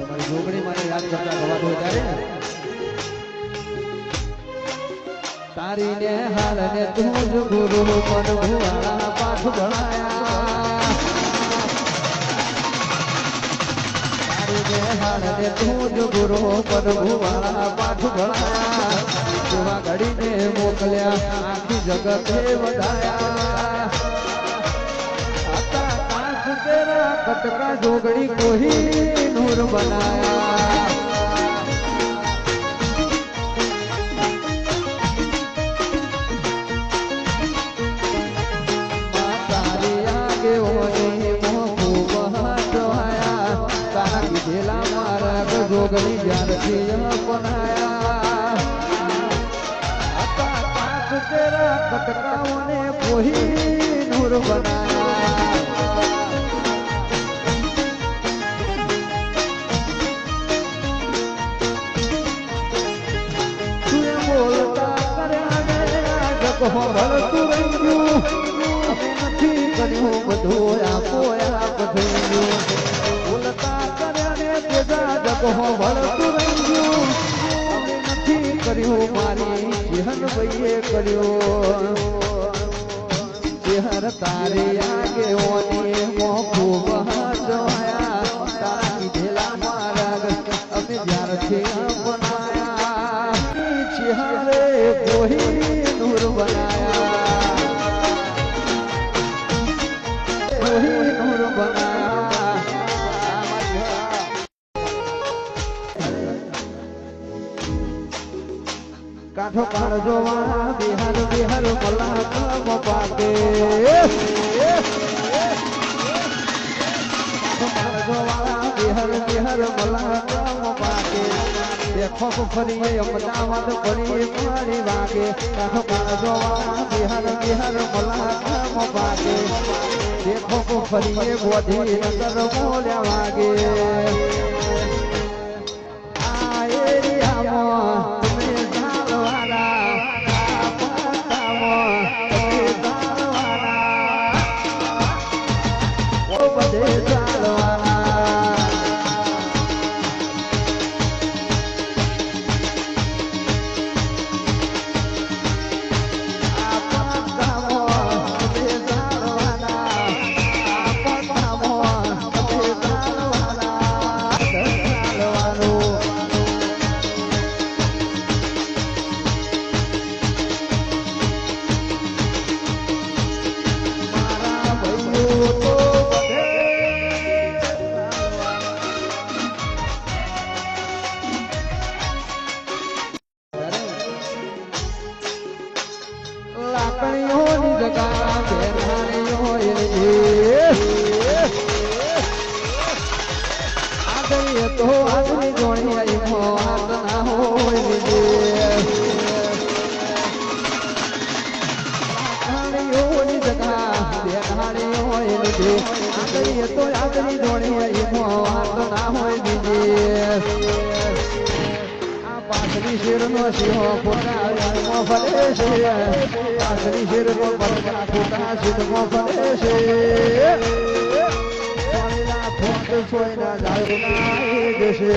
જોગણી મારે યાદ કરતા ગવાતું હોય ત્યારે તારી ને હાલ ને તું જ ગુરુ મન ભુવાળા પાઠ ભણાયા તારી ને હાલ ને તું જ ગુરુ મન ભુવાળા પાઠ ભણાયા જેવા ઘડીને મોકલ્યા આખી જગતે વધાયા आता काश तेरा कटका जोगड़ी को ही नूर बनाया तारी आगे होने मोह बहाया तारा की दिला मारा जोगड़ी ज्ञान से बनाया आता काश तेरा कटका होने को ही नूर बनाया ભળતું રહ્યું અમે નથી કર્યું બધું આપો આપ થયું બોલતા કર્યા ને તેજા જગો ભળતું રહ્યું અમે નથી કર્યું મારી જેહન ભાઈએ કર્યું જેહર તારે આગે ઓને મોખું બહાજવાયા તારા કીધેલા મારા અમે જ્યારથી બનાયા ચેહરે કોઈ नूर बनाया वही नूर बनाया काठो काढ़ जोवा बिहार बिहार मला कम पाके काठो काढ़ जोवा बिहार बिहार मला कम पाके देखो फरिए अमदावाद फरिए मारी वागे काठो काढ़ जोवा बिहार बिहार मला कम पाके देखो फरिए गोधी नगर मोल्या वागे आ एरिया तो आदमी जोड़ी आई मोहत ना हो तो आदमी जोड़ी आई मोहत ना हो पाथरी शेर नो सिंहो पोता फले से पाथरी शेर नो बड़का छोटा सिंहो फले से सोयना जाए देशे